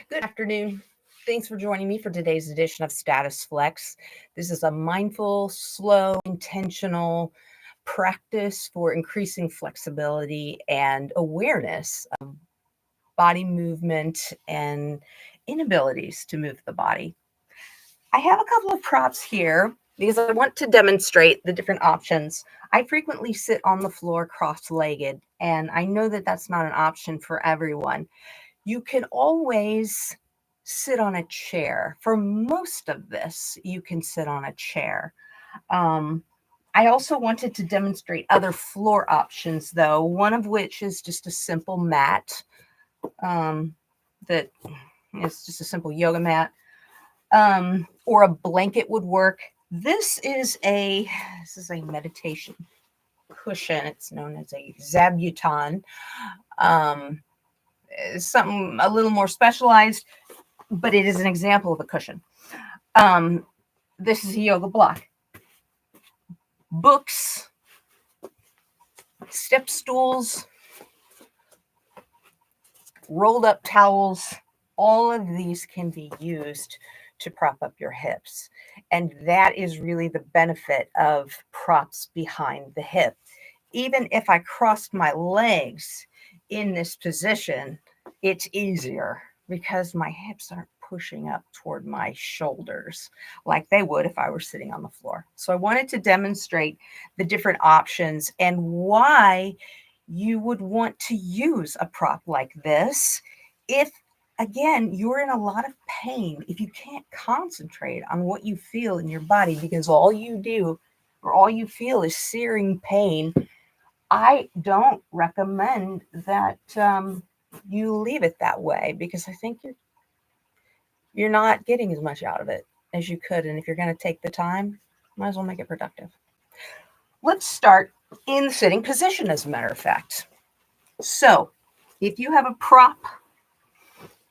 Good afternoon. Thanks for joining me for today's edition of StatusFlex. This is a mindful, slow, intentional practice for increasing flexibility and awareness of body movement and inabilities to move the body. I have a couple of props here because I want to demonstrate the different options. I frequently sit on the floor cross-legged, and I know that that's not an option for everyone. You can always sit on a chair. For most of this, you can sit on a chair. Um, I also wanted to demonstrate other floor options, though, one of which is just a simple mat that is just a simple yoga mat, or a blanket would work. This is a meditation cushion. It's known as a zabuton. Um, Something a little more specialized, but it is an example of a cushion. Um, this is a yoga block. Books, step stools, rolled up towels, all of these can be used to prop up your hips. And that is really the benefit of props behind the hip. Even if I crossed my legs in this position, it's easier because my hips aren't pushing up toward my shoulders like they would if I were sitting on the floor. So I wanted to demonstrate the different options and why you would want to use a prop like this if, again, you're in a lot of pain, if you can't concentrate on what you feel in your body because all you do or all you feel is searing pain. I don't recommend that you leave it that way because I think you're not getting as much out of it as you could. And if you're going to take the time, might as well make it productive. Let's start in the sitting position, as a matter of fact. So if you have a prop,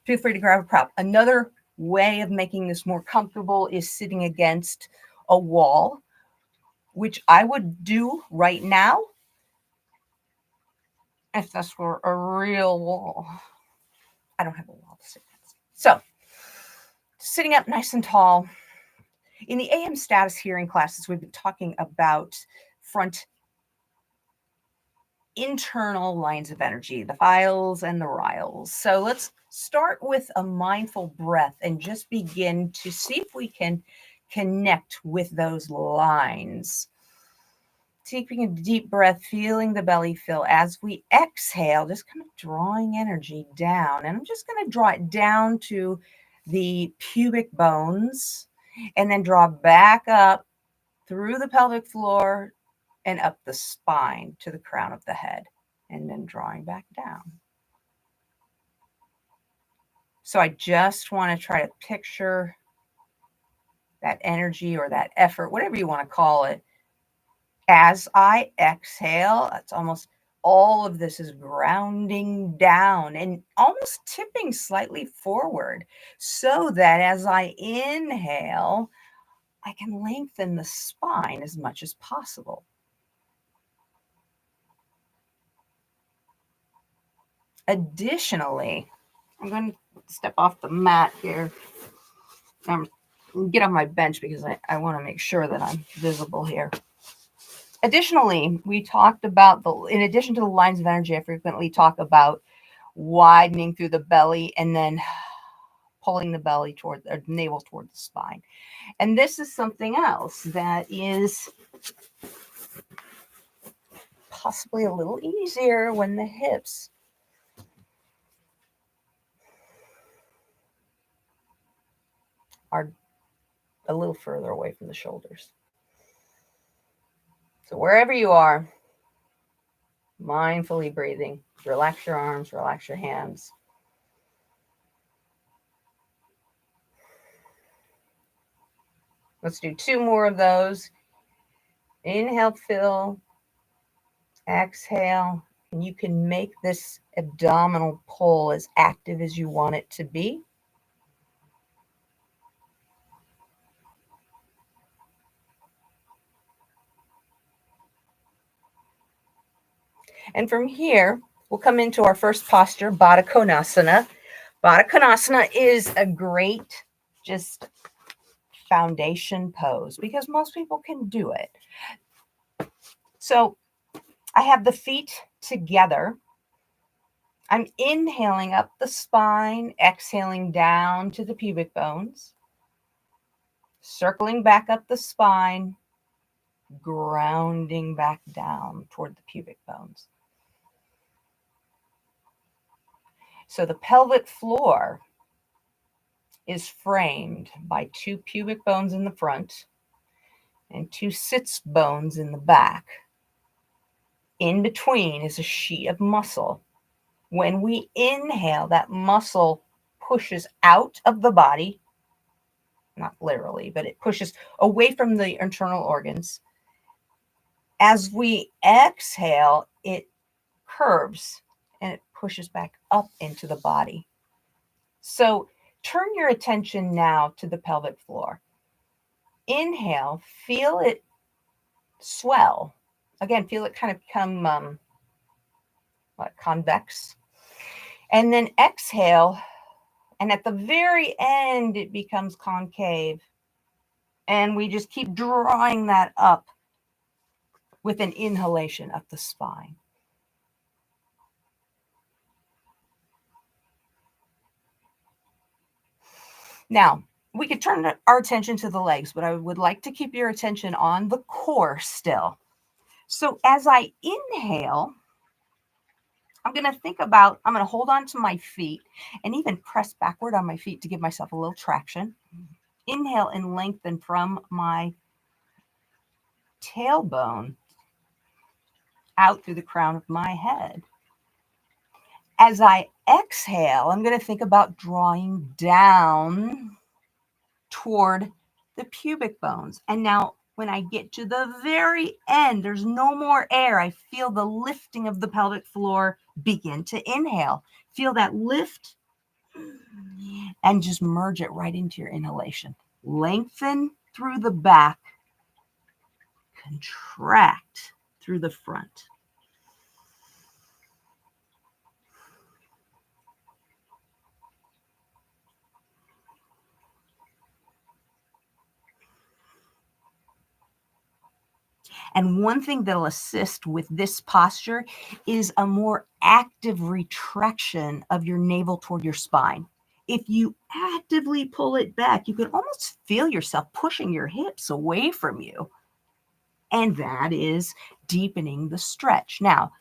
feel free to grab a prop. Another way of making this more comfortable is sitting against a wall, which I would do right now if this were a real wall. I don't have a wall to sit against. So sitting up nice and tall. In the AM status hearing classes, we've been talking about front internal lines of energy, the files and the riles. So let's start with a mindful breath and just begin to see if we can connect with those lines. Taking a deep breath, feeling the belly fill as we exhale, just kind of drawing energy down. And I'm just going to draw it down to the pubic bones and then draw back up through the pelvic floor and up the spine to the crown of the head, and then drawing back down. So I just want to try to picture that energy or that effort, whatever you want to call it, as I exhale. It's almost all of this is grounding down and almost tipping slightly forward so that as I inhale, I can lengthen the spine as much as possible. Additionally, I'm going to step off the mat here. Get on my bench because I want to make sure that I'm visible here. Additionally, we talked about, in addition to the lines of energy, I frequently talk about widening through the belly and then pulling the belly toward the navel toward the spine. And this is something else that is possibly a little easier when the hips are a little further away from the shoulders. So wherever you are, mindfully breathing, relax your arms, relax your hands. Let's do 2 more of those. Inhale, fill, exhale, and you can make this abdominal pull as active as you want it to be. And from here, we'll come into our first posture, Baddha Konasana. Baddha Konasana is a great just foundation pose because most people can do it. So I have the feet together. I'm inhaling up the spine, exhaling down to the pubic bones, circling back up the spine, grounding back down toward the pubic bones. So the pelvic floor is framed by 2 pubic bones in the front and 2 sits bones in the back. In between is a sheet of muscle. When we inhale, that muscle pushes out of the body, not literally, but it pushes away from the internal organs. As we exhale, it curves and it pushes back up into the body. So turn your attention now to the pelvic floor. Inhale, feel it swell. Again, feel it kind of become convex. And then exhale, and at the very end, it becomes concave. And we just keep drawing that up with an inhalation up the spine. Now, we could turn our attention to the legs, but I would like to keep your attention on the core still. So as I inhale, I'm going to hold on to my feet and even press backward on my feet to give myself a little traction. Inhale and lengthen from my tailbone out through the crown of my head. As I exhale, I'm going to think about drawing down toward the pubic bones. And now when I get to the very end, there's no more air. I feel the lifting of the pelvic floor. Begin to inhale. Feel that lift and just merge it right into your inhalation. Lengthen through the back. Contract through the front. And one thing that'll assist with this posture is a more active retraction of your navel toward your spine. If you actively pull it back, you can almost feel yourself pushing your hips away from you. And that is deepening the stretch. Now,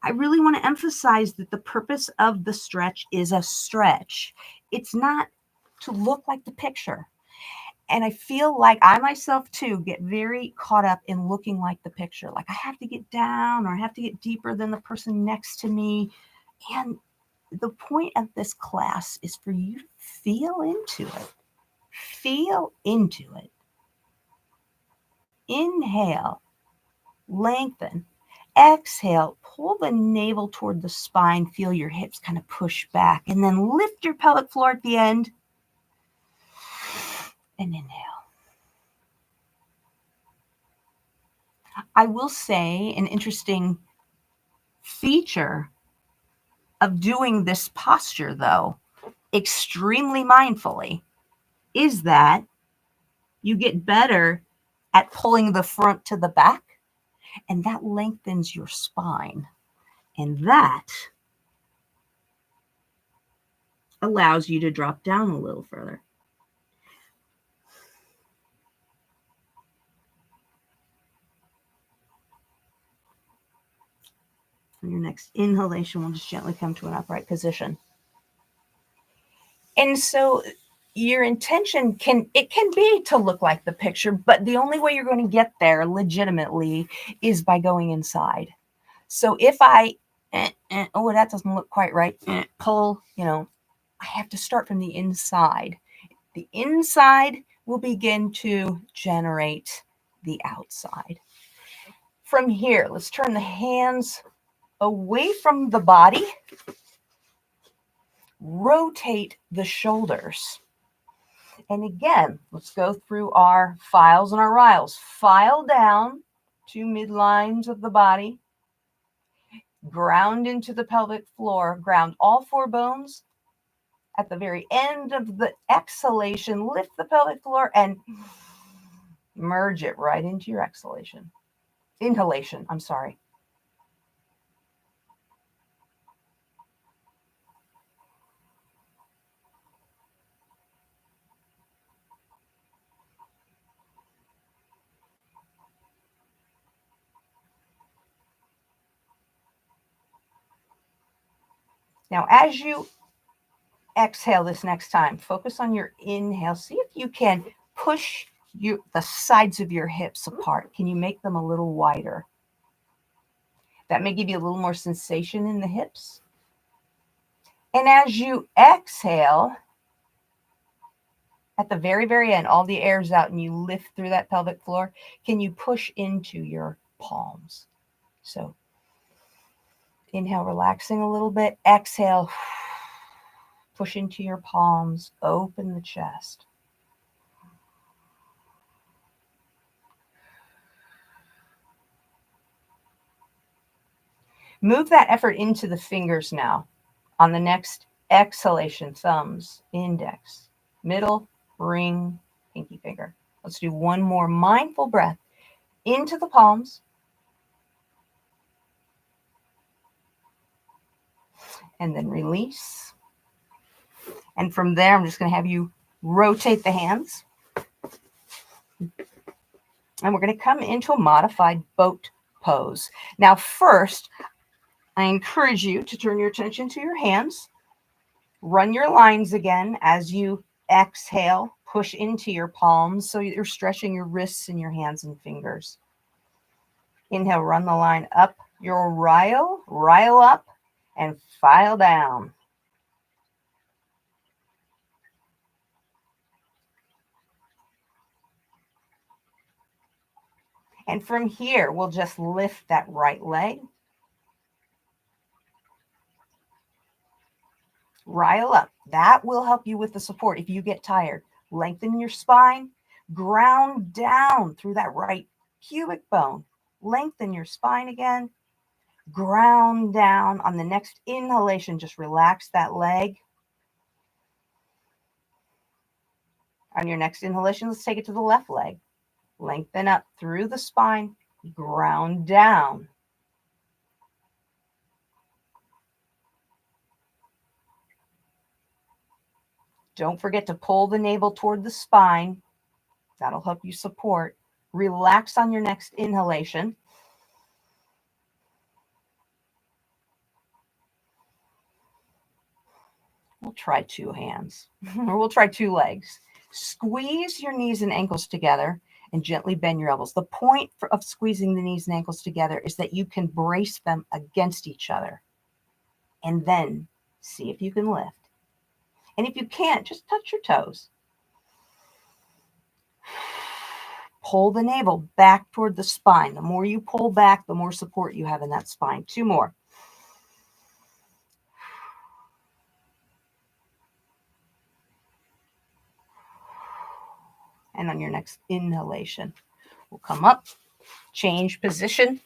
I really want to emphasize that the purpose of the stretch is a stretch. It's not to look like the picture. And I feel like I myself too get very caught up in looking like the picture. Like I have to get down or I have to get deeper than the person next to me. And the point of this class is for you to feel into it. Feel into it. Inhale, lengthen. Exhale, pull the navel toward the spine. Feel your hips kind of push back. And then lift your pelvic floor at the end. And inhale. I will say an interesting feature of doing this posture, though, extremely mindfully, is that you get better at pulling the front to the back, and that lengthens your spine. And that allows you to drop down a little further. On your next inhalation, we'll just gently come to an upright position. And so your intention can be to look like the picture, but the only way you're going to get there legitimately is by going inside. So if I, oh, that doesn't look quite right, pull, I have to start from the inside. The inside will begin to generate the outside. From here, let's turn the hands away from the body. Rotate the shoulders. And again, let's go through our files and our riles. File down to midlines of the body. Ground into the pelvic floor. Ground all 4 bones. At the very end of the exhalation, lift the pelvic floor and merge it right into your exhalation. Inhalation, I'm sorry. Now, as you exhale this next time, focus on your inhale. See if you can push the sides of your hips apart. Can you make them a little wider? That may give you a little more sensation in the hips. And as you exhale, at the very, very end, all the air's out and you lift through that pelvic floor, can you push into your palms? So inhale, relaxing a little bit. Exhale, push into your palms, open the chest. Move that effort into the fingers now. On the next exhalation, thumbs, index, middle, ring, pinky finger. Let's do one more mindful breath into the palms. And then release. And from there, I'm just going to have you rotate the hands. And we're going to come into a modified boat pose. Now, first, I encourage you to turn your attention to your hands. Run your lines again as you exhale. Push into your palms so you're stretching your wrists and your hands and fingers. Inhale, run the line up your rile up, and file down. And from here, we'll just lift that right leg. Rile up. That will help you with the support if you get tired. Lengthen your spine. Ground down through that right pubic bone. Lengthen your spine again. Ground down. On the next inhalation, just relax that leg. On your next inhalation, let's take it to the left leg. Lengthen up through the spine. Ground down. Don't forget to pull the navel toward the spine. That'll help you support. Relax on your next inhalation. We'll try two hands, or we'll try two legs. Squeeze your knees and ankles together and gently bend your elbows. The point of squeezing the knees and ankles together is that you can brace them against each other. And then see if you can lift. And if you can't, just touch your toes. Pull the navel back toward the spine. The more you pull back, the more support you have in that spine. Two more. And on your next inhalation, we'll come up, change position,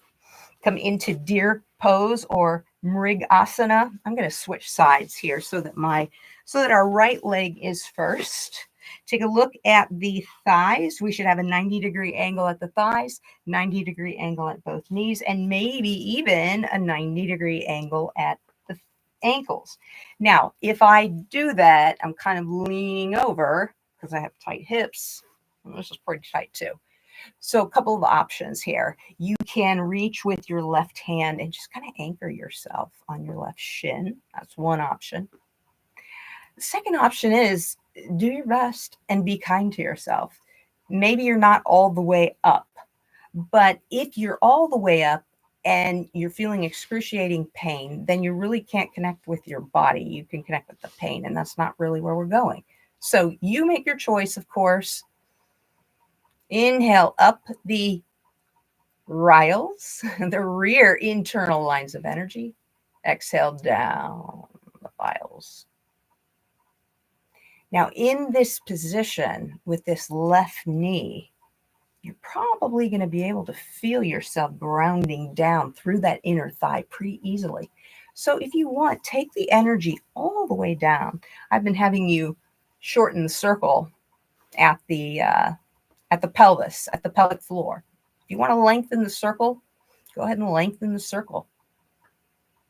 come into deer pose or mrigasana. I'm going to switch sides here so that our right leg is first. Take a look at the thighs. We should have a 90-degree angle at the thighs, 90-degree angle at both knees, and maybe even a 90-degree angle at the ankles. Now, if I do that, I'm kind of leaning over because I have tight hips. This is pretty tight too. So a couple of options here. You can reach with your left hand and just kind of anchor yourself on your left shin. That's one option. The second option is do your best and be kind to yourself. Maybe you're not all the way up, but if you're all the way up and you're feeling excruciating pain, then you really can't connect with your body. You can connect with the pain, and that's not really where we're going. So you make your choice, of course. Inhale up the riles, the rear internal lines of energy. Exhale down the files. Now, in this position with this left knee, you're probably going to be able to feel yourself grounding down through that inner thigh pretty easily. So if you want, take the energy all the way down. I've been having you shorten the circle at the pelvis, at the pelvic floor. If you want to lengthen the circle, go ahead and lengthen the circle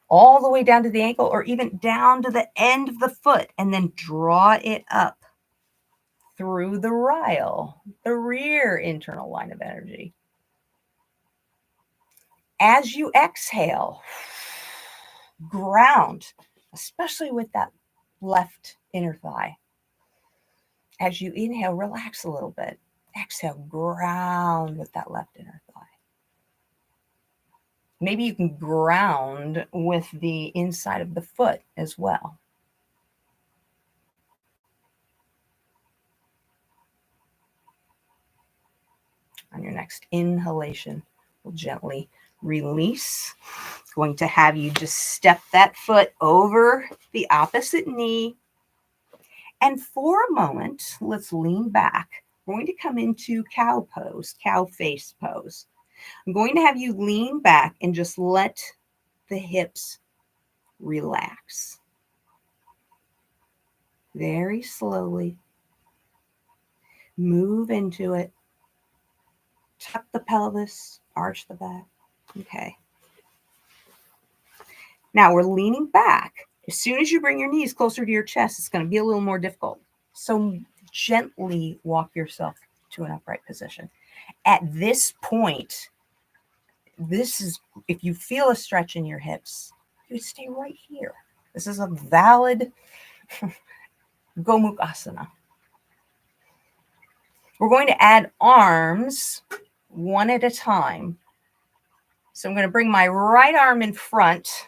all the way down to the ankle or even down to the end of the foot, and then draw it up through the rhile, the rear internal line of energy. As you exhale, ground, especially with that left inner thigh. As you inhale, relax a little bit. Exhale, ground with that left inner thigh. Maybe you can ground with the inside of the foot as well. On your next inhalation, we'll gently release. Going to have you just step that foot over the opposite knee. And for a moment, let's lean back. We're going to come into cow pose, cow face pose. I'm going to have you lean back and just let the hips relax. Very slowly. Move into it. Tuck the pelvis, arch the back. Okay. Now we're leaning back. As soon as you bring your knees closer to your chest, it's going to be a little more difficult. So gently walk yourself to an upright position. At this point, this is, if you feel a stretch in your hips, you stay right here. This is a valid Gomukhasana. We're going to add arms one at a time. So I'm going to bring my right arm in front,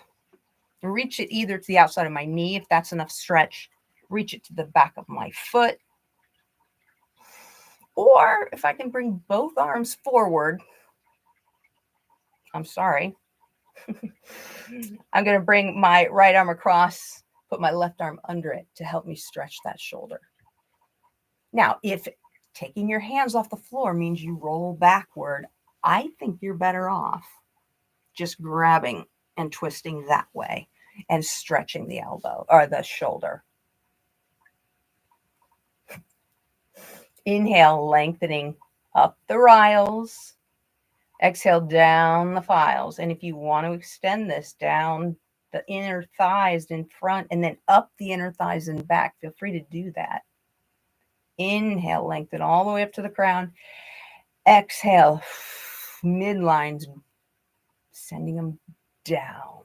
reach it either to the outside of my knee, if that's enough stretch, reach it to the back of my foot. Or if I can bring both arms forward, I'm sorry. I'm going to bring my right arm across, put my left arm under it to help me stretch that shoulder. Now, if taking your hands off the floor means you roll backward, I think you're better off just grabbing and twisting that way and stretching the elbow or the shoulder. Inhale, lengthening up the rhiles. Exhale, down the files. And if you want to extend this down the inner thighs in front and then up the inner thighs and back, feel free to do that. Inhale, lengthen all the way up to the crown. Exhale, midlines, sending them down.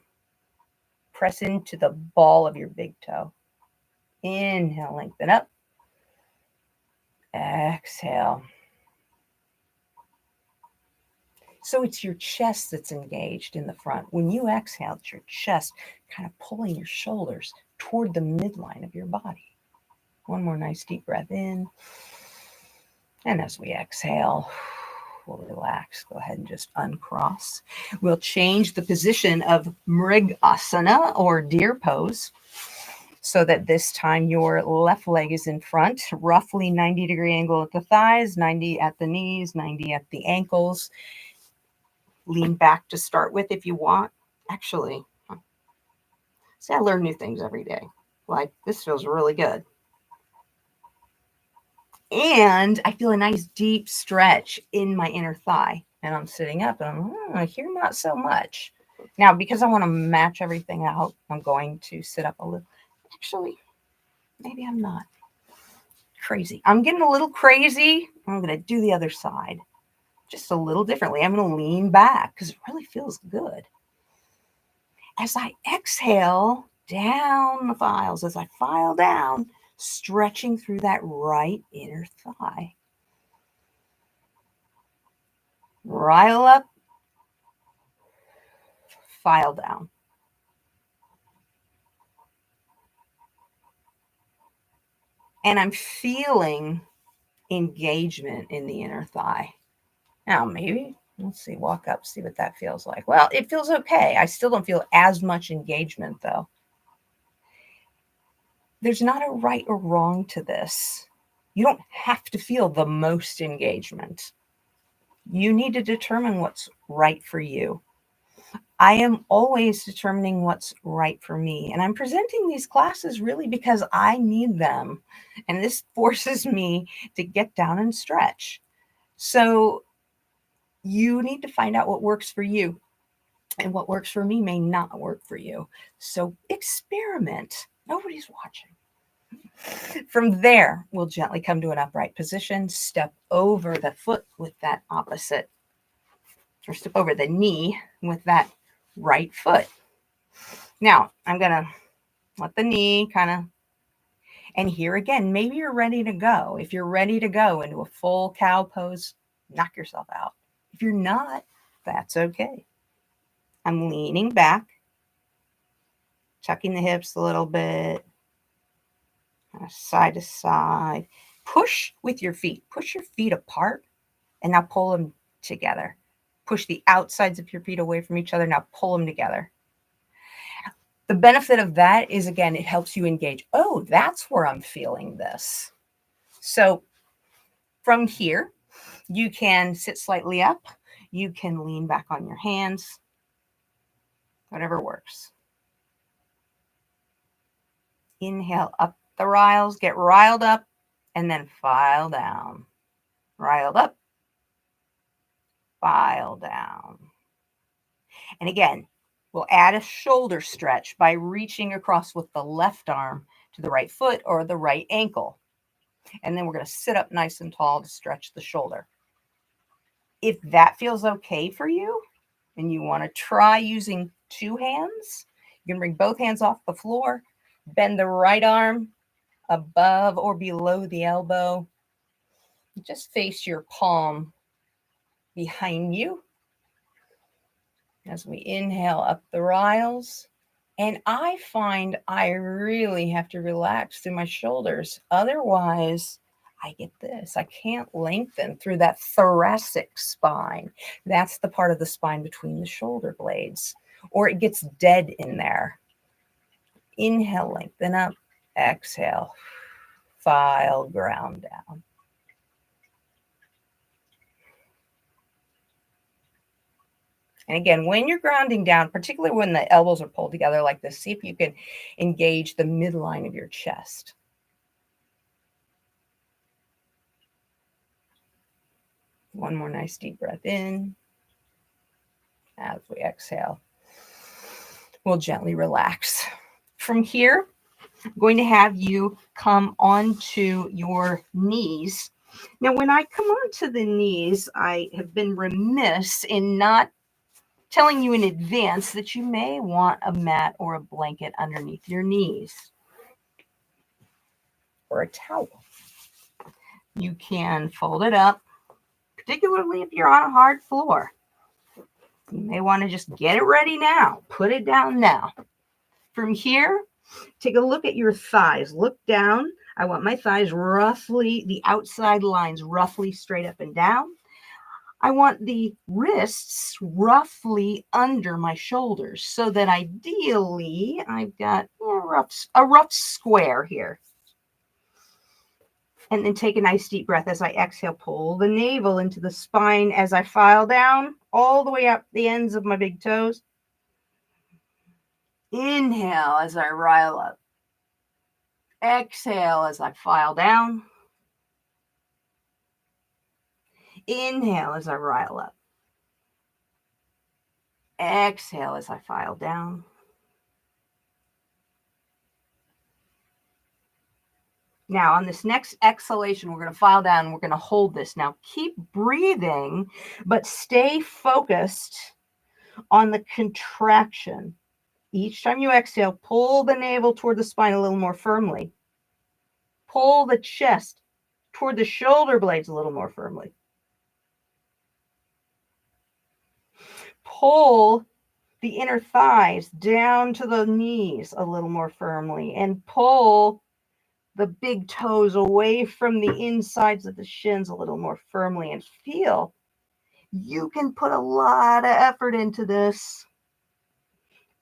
Press into the ball of your big toe. Inhale, lengthen up. Exhale. So it's your chest that's engaged in the front. When you exhale, it's your chest kind of pulling your shoulders toward the midline of your body. One more nice deep breath in. And as we exhale, we'll relax. Go ahead and just uncross. We'll change the position of Mrigasana or deer pose so that this time your left leg is in front, roughly 90-degree angle at the thighs, 90 at the knees, 90 at the ankles. Lean back to start with if you want. Actually, see, I learn new things every day. Like, this feels really good. And I feel a nice deep stretch in my inner thigh. And I'm sitting up and I'm here not so much. Now, because I want to match everything out, I'm going to sit up a little. Actually, maybe I'm not. Crazy. I'm getting a little crazy. I'm going to do the other side just a little differently. I'm going to lean back because it really feels good. As I exhale down the files, as I file down, stretching through that right inner thigh. Rile up, file down. And I'm feeling engagement in the inner thigh. Now, maybe, let's see, walk up, see what that feels like. Well, it feels okay. I still don't feel as much engagement, though. There's not a right or wrong to this. You don't have to feel the most engagement. You need to determine what's right for you. I am always determining what's right for me. And I'm presenting these classes really because I need them. And this forces me to get down and stretch. So you need to find out what works for you. And what works for me may not work for you. So experiment. Nobody's watching. From there, we'll gently come to an upright position, step over the foot with that opposite, or step over the knee with that right foot. Now, I'm going to let the knee kind of, and here again, maybe you're ready to go. If you're ready to go into a full cow pose, knock yourself out. If you're not, that's okay. I'm leaning back, tucking the hips a little bit, side to side. Push with your feet. Push your feet apart and now pull them together. Push the outsides of your feet away from each other. Now pull them together. The benefit of that is, again, it helps you engage. Oh, that's where I'm feeling this. So from here, you can sit slightly up. You can lean back on your hands. Whatever works. Inhale up the riles. Get riled up and then file down. Riled up. File down. And again, we'll add a shoulder stretch by reaching across with the left arm to the right foot or the right ankle. And then we're going to sit up nice and tall to stretch the shoulder. If that feels okay for you and you want to try using two hands, you can bring both hands off the floor, bend the right arm above or below the elbow. Just face your palm behind you as we inhale up the riles. And I find I really have to relax through my shoulders. Otherwise, I get this. I can't lengthen through that thoracic spine. That's the part of the spine between the shoulder blades, or it gets dead in there. Inhale, lengthen up. Exhale, file, ground down. And again, when you're grounding down, particularly when the elbows are pulled together like this, see if you can engage the midline of your chest. One more nice deep breath in. As we exhale, we'll gently relax. From here, I'm going to have you come onto your knees. Now, when I come onto the knees, I have been remiss in not telling you in advance that you may want a mat or a blanket underneath your knees or a towel. You can fold it up, particularly if you're on a hard floor. You may want to just get it ready now. Put it down now. From here, take a look at your thighs. Look down. I want my thighs roughly, the outside lines roughly straight up and down. I want the wrists roughly under my shoulders so that ideally I've got a rough square here. And then take a nice deep breath as I exhale. Pull the navel into the spine as I file down all the way up the ends of my big toes. Inhale as I rile up. Exhale as I file down. Inhale as I rile up. Exhale as I file down. Now, on this next exhalation, we're going to file down and we're going to hold this. Now, keep breathing, but stay focused on the contraction. Each time you exhale, pull the navel toward the spine a little more firmly. Pull the chest toward the shoulder blades a little more firmly. Pull the inner thighs down to the knees a little more firmly and pull the big toes away from the insides of the shins a little more firmly and feel you can put a lot of effort into this.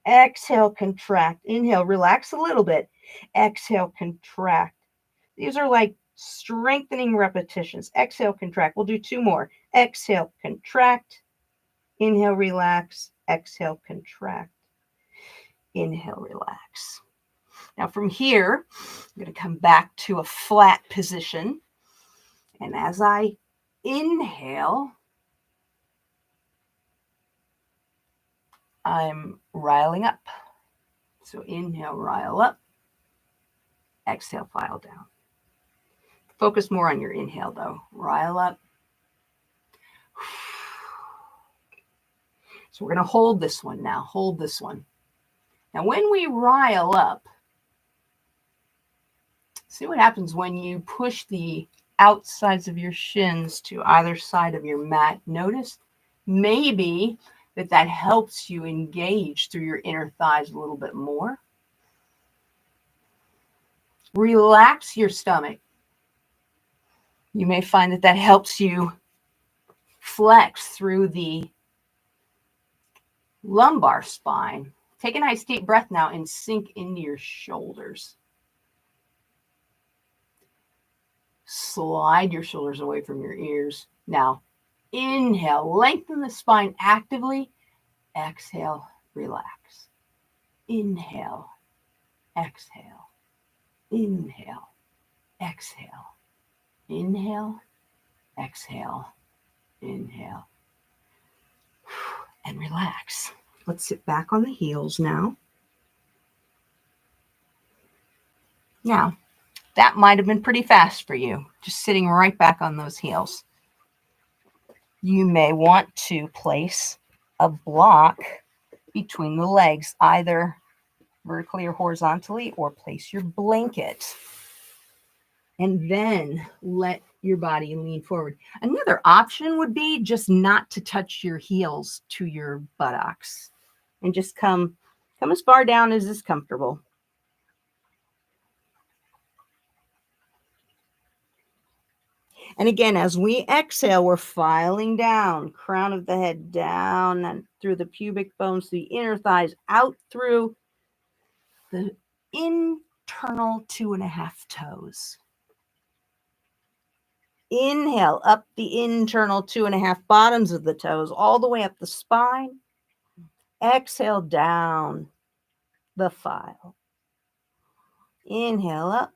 Exhale, contract. Inhale, relax a little bit. Exhale, contract. These are like strengthening repetitions. Exhale, contract. We'll do two more. Exhale, contract. Inhale, relax. Exhale, contract. Inhale, relax. Now from here, I'm going to come back to a flat position. And as I inhale, I'm riling up. So inhale, rile up. Exhale, file down. Focus more on your inhale though. Rile up. So we're going to hold this one now. Hold this one. Now when we rile up, see what happens when you push the outsides of your shins to either side of your mat. Notice maybe that helps you engage through your inner thighs a little bit more. Relax your stomach. You may find that helps you flex through the lumbar spine. Take a nice deep breath now and sink into your shoulders. Slide your shoulders away from your ears. Now, inhale, lengthen the spine actively. Exhale, relax. Inhale, exhale. Inhale, exhale. Inhale, exhale, inhale. And relax. Let's sit back on the heels now. Now, that might have been pretty fast for you, just sitting right back on those heels. You may want to place a block between the legs, either vertically or horizontally, or place your blanket. And then let your body lean forward. Another option would be just not to touch your heels to your buttocks and just come as far down as is comfortable. And again, as we exhale, we're filing down, crown of the head down and through the pubic bones, the inner thighs, out through the internal 2.5 toes. Inhale, up the internal 2.5 bottoms of the toes, all the way up the spine. Exhale, down the file. Inhale, up,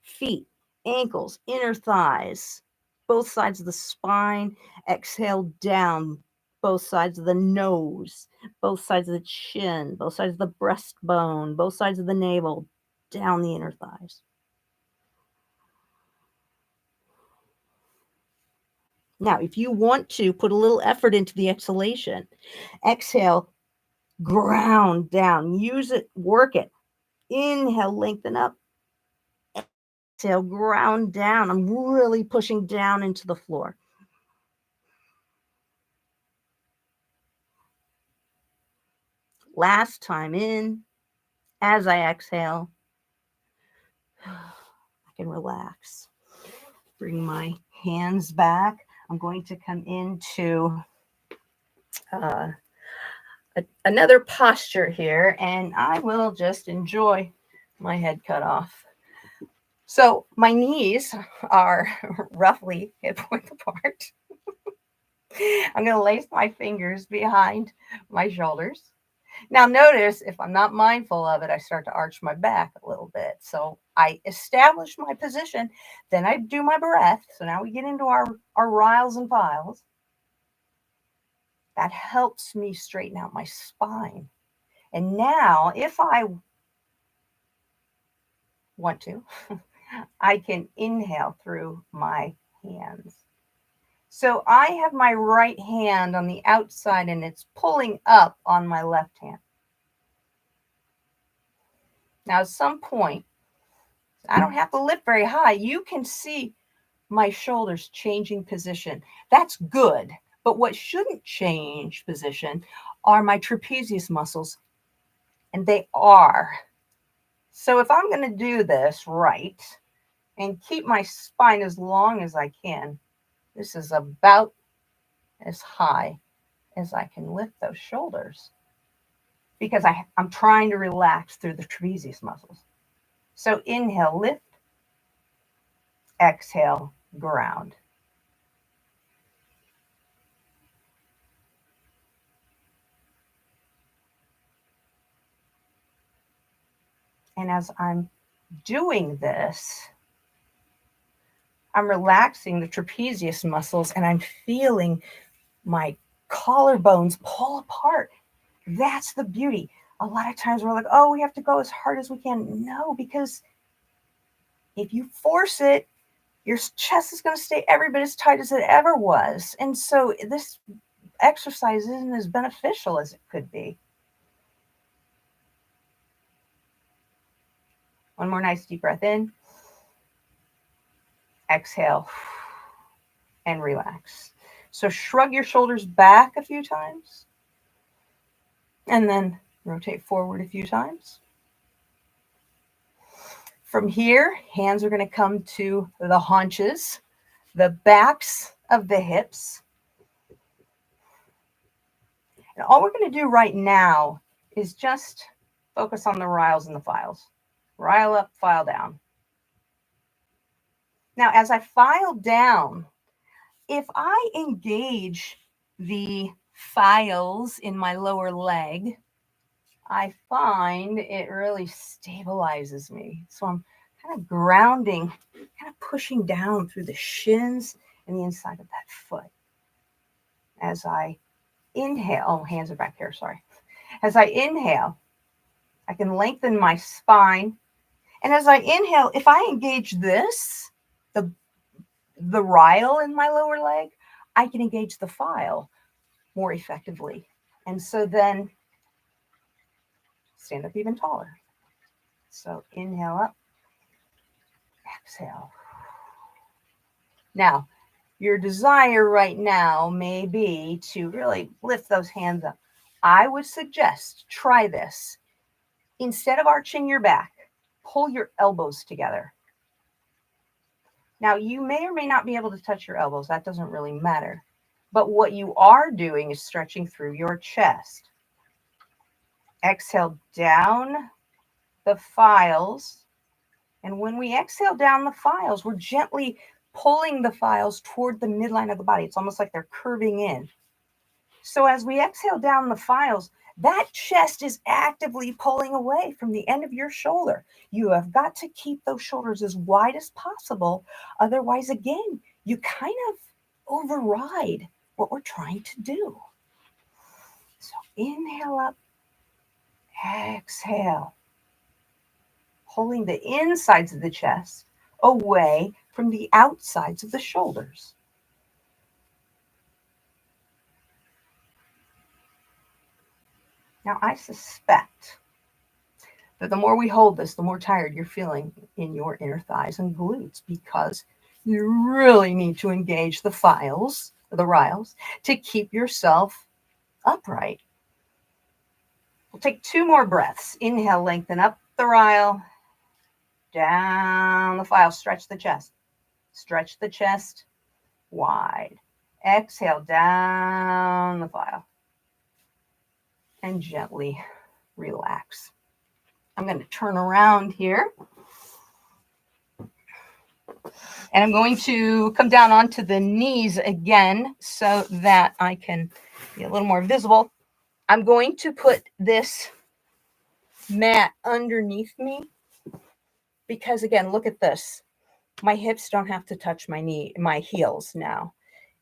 feet, ankles, inner thighs, both sides of the spine. Exhale, down both sides of the nose, both sides of the chin, both sides of the breastbone, both sides of the navel, down the inner thighs. Now, if you want to put a little effort into the exhalation, exhale, ground down, use it, work it. Inhale, lengthen up. Exhale, ground down. I'm really pushing down into the floor. Last time in. As I exhale, I can relax. Bring my hands back. I'm going to come into another posture here, and I will just enjoy my head cut off. So my knees are roughly hip width apart. I'm going to lace my fingers behind my shoulders. Now notice, if I'm not mindful of it, I start to arch my back a little bit. So I establish my position, then I do my breath. So now we get into our riles and files. That helps me straighten out my spine. And now, if I want to, I can inhale through my hands. So I have my right hand on the outside and it's pulling up on my left hand. Now, at some point, I don't have to lift very high. You can see my shoulders changing position. That's good. But what shouldn't change position are my trapezius muscles. And they are. So if I'm going to do this right and keep my spine as long as I can, this is about as high as I can lift those shoulders, because I'm trying to relax through the trapezius muscles. So inhale, lift. Exhale, ground. And as I'm doing this, I'm relaxing the trapezius muscles and I'm feeling my collarbones pull apart. That's the beauty. A lot of times we're like, oh, we have to go as hard as we can. No, because if you force it, your chest is going to stay every bit as tight as it ever was. And so this exercise isn't as beneficial as it could be. One more nice deep breath in. Exhale and relax. So shrug your shoulders back a few times and then rotate forward a few times. From here, hands are going to come to the haunches, the backs of the hips. And all we're going to do right now is just focus on the riles and the files. Rile up, file down. Now, as I file down, if I engage the files in my lower leg, I find it really stabilizes me. So I'm kind of grounding, kind of pushing down through the shins and the inside of that foot. As I inhale, oh, hands are back here, sorry. As I inhale, I can lengthen my spine. And as I inhale, if I engage this, the rile in my lower leg, I can engage the file more effectively. And so then stand up even taller. So inhale up, exhale. Now, your desire right now may be to really lift those hands up. I would suggest try this. Instead of arching your back, pull your elbows together. Now, you may or may not be able to touch your elbows. That doesn't really matter. But what you are doing is stretching through your chest. Exhale down the files. And when we exhale down the files, we're gently pulling the files toward the midline of the body. It's almost like they're curving in. So as we exhale down the files, that chest is actively pulling away from the end of your shoulder. You have got to keep those shoulders as wide as possible. Otherwise, again, you kind of override what we're trying to do. So inhale up, exhale, pulling the insides of the chest away from the outsides of the shoulders. Now, I suspect that the more we hold this, the more tired you're feeling in your inner thighs and glutes, because you really need to engage the riles, to keep yourself upright. We'll take 2 more breaths. Inhale, lengthen up the rile, down the file, stretch the chest. Stretch the chest wide. Exhale, down the file. And gently relax. I'm going to turn around here. And I'm going to come down onto the knees again so that I can be a little more visible. I'm going to put this mat underneath me because, again, look at this. My hips don't have to touch my heels now.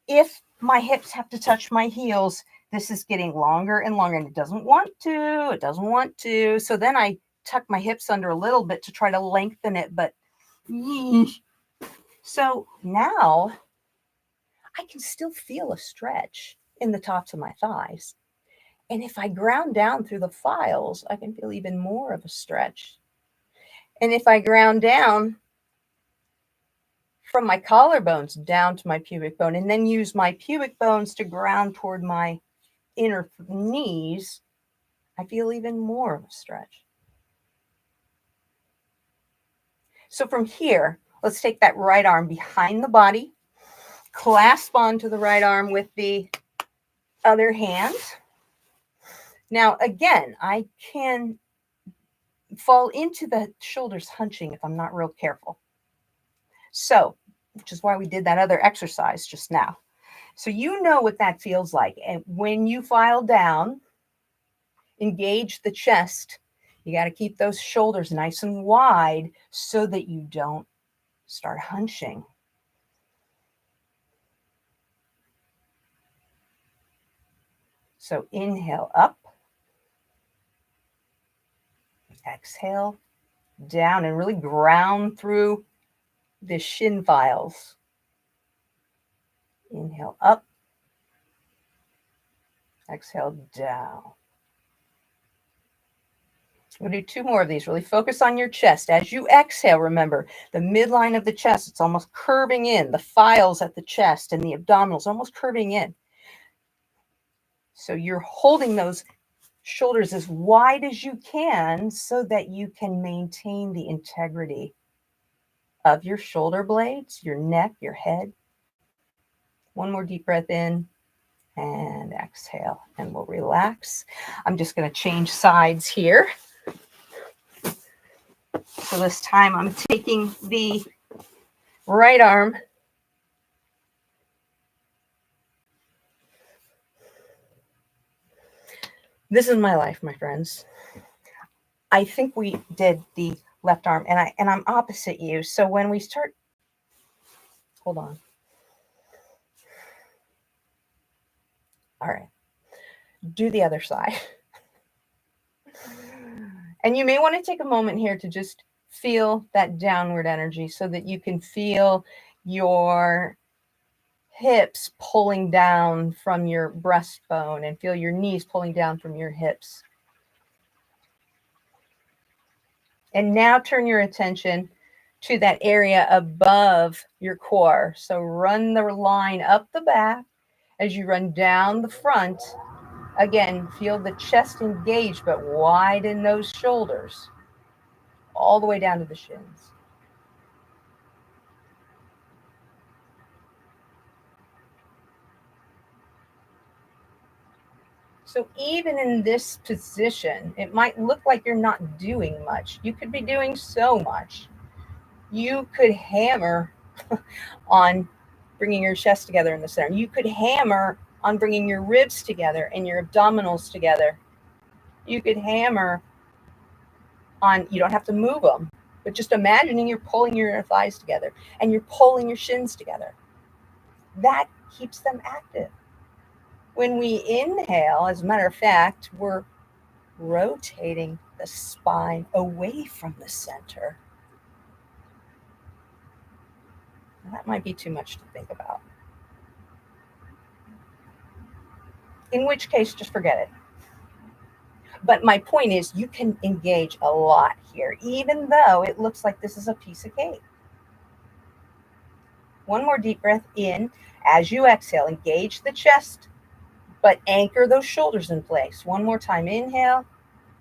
If my hips have to touch my heels, this is getting longer and longer, and it doesn't want to. So then I tuck my hips under a little bit to try to lengthen it, but so now I can still feel a stretch in the tops of my thighs. And if I ground down through the files, I can feel even more of a stretch. And if I ground down from my collarbones down to my pubic bone and then use my pubic bones to ground toward my inner knees, I feel even more of a stretch. So from here, let's take that right arm behind the body, clasp onto the right arm with the other hand. Now, again, I can fall into the shoulders hunching if I'm not real careful. So, which is why we did that other exercise just now. So you know what that feels like. And when you file down, engage the chest, You got to keep those shoulders nice and wide so that you don't start hunching. So inhale up, exhale down, and really ground through the shin files. Inhale up, exhale down. We'll do 2 more of these. Really focus on your chest. As you exhale, remember, the midline of the chest, it's almost curving in. The files at the chest and the abdominals almost curving in. So you're holding those shoulders as wide as you can so that you can maintain the integrity of your shoulder blades, your neck, your head. 1 more deep breath in and exhale, and we'll relax. I'm just going to change sides here. So this time I'm taking the right arm This is my life, my friends. I think we did the left arm, and I'm opposite you. So when we start, hold on. All right. Do the other side. And you may want to take a moment here to just feel that downward energy so that you can feel your hips pulling down from your breastbone and feel your knees pulling down from your hips. And now turn your attention to that area above your core. So run the line up the back as you run down the front. Again, feel the chest engaged, but widen those shoulders all the way down to the shins. So even in this position, it might look like you're not doing much. You could be doing so much. You could hammer on bringing your chest together in the center. You could hammer on bringing your ribs together and your abdominals together. You could hammer on, you don't have to move them, but just imagining you're pulling your thighs together and you're pulling your shins together. That keeps them active. When we inhale, as a matter of fact, we're rotating the spine away from the center. That might be too much to think about. In which case, just forget it. But my point is, you can engage a lot here, even though it looks like this is a piece of cake. 1 more deep breath in. As you exhale, engage the chest, but anchor those shoulders in place. 1 more time. Inhale,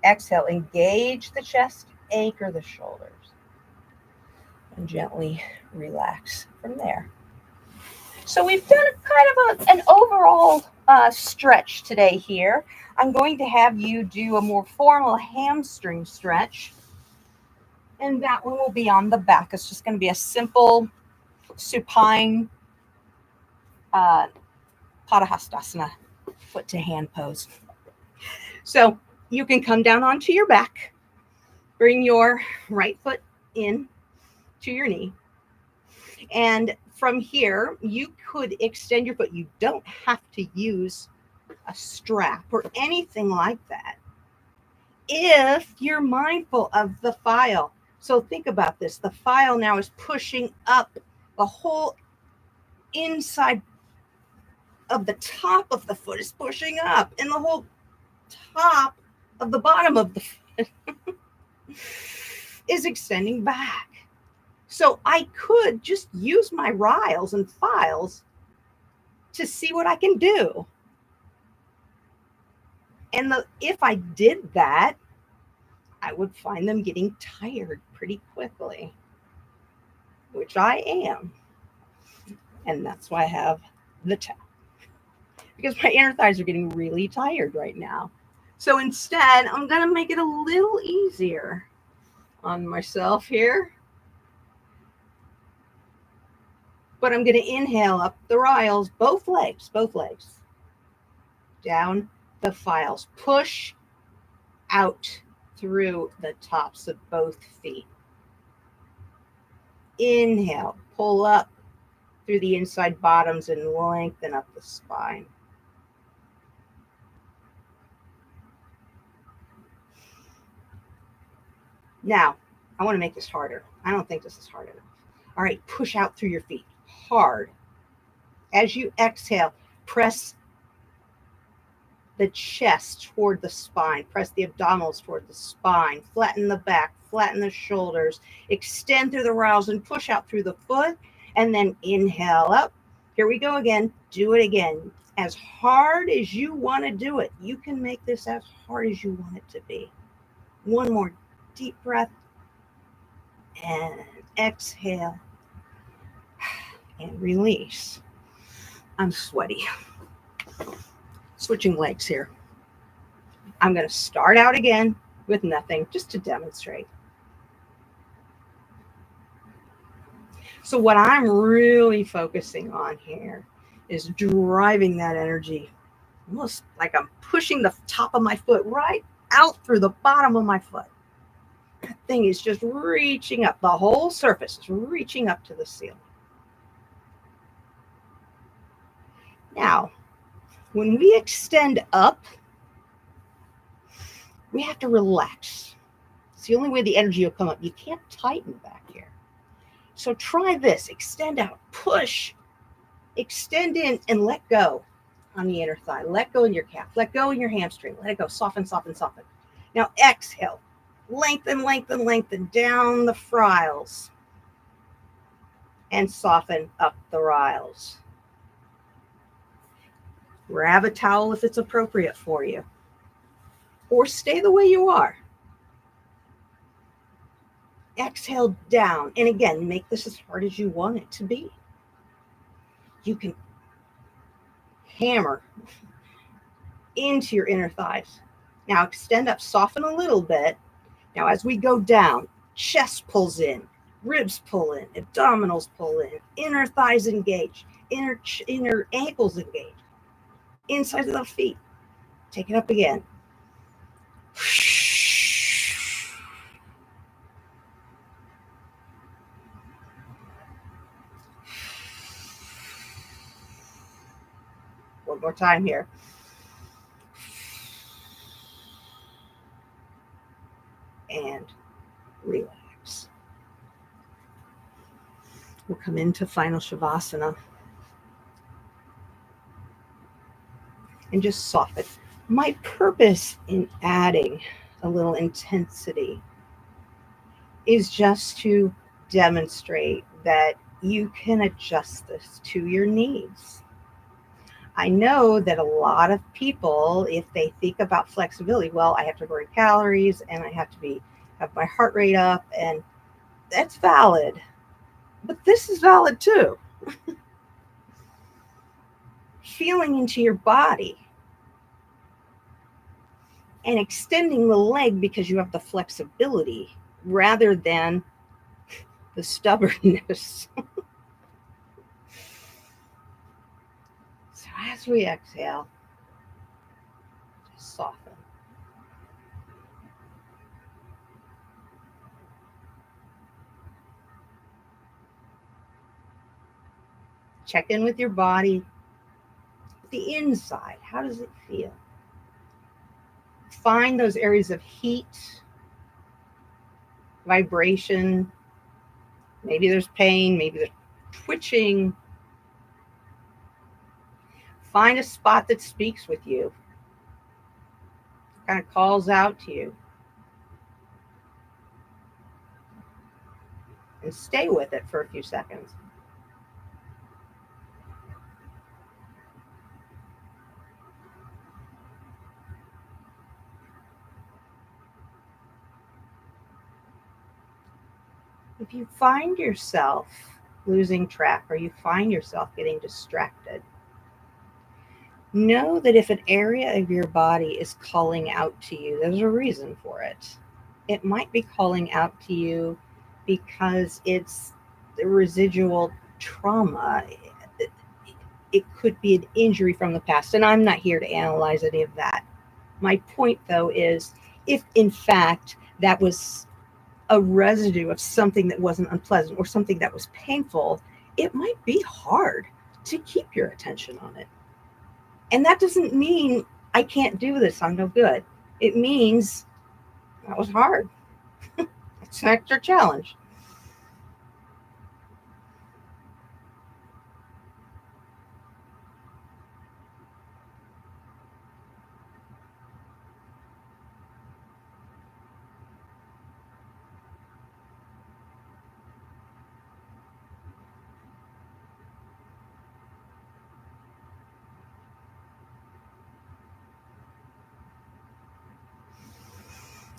exhale, engage the chest, anchor the shoulders, and gently relax from there. So we've done kind of an overall stretch today here. I'm going to have you do a more formal hamstring stretch, and that one will be on the back. It's just going to be a simple supine Padahastasana, foot to hand pose. So you can come down onto your back, bring your right foot in to your knee, and from here, you could extend your foot. You don't have to use a strap or anything like that if you're mindful of the file. So think about this. The file now is pushing up the whole inside of the top of the foot is pushing up, and the whole top of the bottom of the foot is extending back. So I could just use my riles and files to see what I can do. And if I did that, I would find them getting tired pretty quickly, which I am. And that's why I have the towel, because my inner thighs are getting really tired right now. So instead, I'm going to make it a little easier on myself here. But I'm going to inhale up the riles, both legs, down the files. Push out through the tops of both feet. Inhale, pull up through the inside bottoms and lengthen up the spine. Now, I want to make this harder. I don't think this is hard enough. All right, push out through your feet hard. As you exhale, press the chest toward the spine. Press the abdominals toward the spine. Flatten the back, flatten the shoulders. Extend through the rowels and push out through the foot. And then inhale up. Here we go again. Do it again. As hard as you want to do it. You can make this as hard as you want it to be. One more deep breath. And exhale. And release. I'm sweaty. Switching legs here. I'm going to start out again with nothing just to demonstrate. So what I'm really focusing on here is driving that energy, almost like I'm pushing the top of my foot right out through the bottom of my foot. That thing is just reaching up. The whole surface is reaching up to the ceiling. Now, when we extend up, we have to relax. It's the only way the energy will come up. You can't tighten back here. So try this. Extend out, push, extend in, and let go on the inner thigh. Let go in your calf. Let go in your hamstring. Let it go. Soften, soften, soften. Now exhale. Lengthen, lengthen, lengthen down the frials. And soften up the riles. Grab a towel if it's appropriate for you. Or stay the way you are. Exhale down. And again, make this as hard as you want it to be. You can hammer into your inner thighs. Now extend up, soften a little bit. Now as we go down, chest pulls in, ribs pull in, abdominals pull in, inner thighs engage, inner ankles engage, inside of the feet. Take it up again. One more time here. And relax. We'll come into final Shavasana. And just soften. My purpose in adding a little intensity is just to demonstrate that you can adjust this to your needs. I know that a lot of people, if they think about flexibility, well, I have to burn calories and I have to have my heart rate up, and that's valid. But this is valid too. Feeling into your body and extending the leg because you have the flexibility rather than the stubbornness. So as we exhale, just soften. Check in with your body. The inside, how does it feel? Find those areas of heat, vibration. Maybe there's pain, maybe there's twitching. Find a spot that speaks with you, kind of calls out to you. And stay with it for a few seconds. If you find yourself losing track or you find yourself getting distracted, know that if an area of your body is calling out to you, there's a reason for it. It might be calling out to you because it's the residual trauma. It could be an injury from the past, and I'm not here to analyze any of that. My point, though, is if in fact that was a residue of something that wasn't unpleasant or something that was painful, it might be hard to keep your attention on it. And that doesn't mean I can't do this, I'm no good. It means that was hard. It's an extra challenge.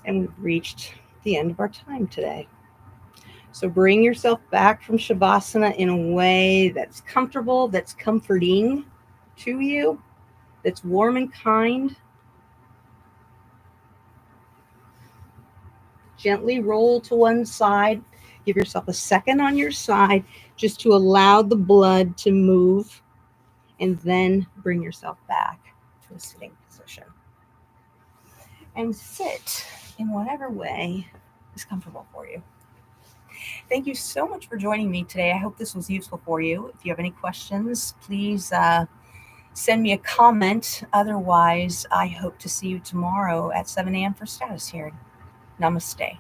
And we've reached the end of our time today. So bring yourself back from Shavasana in a way that's comfortable, that's comforting to you, that's warm and kind. Gently roll to one side. Give yourself a second on your side just to allow the blood to move, and then bring yourself back to a sitting position. And sit in whatever way is comfortable for you. Thank you so much for joining me today. I hope this was useful for you. If you have any questions, please send me a comment. Otherwise, I hope to see you tomorrow at 7 a.m. for status hearing. Namaste.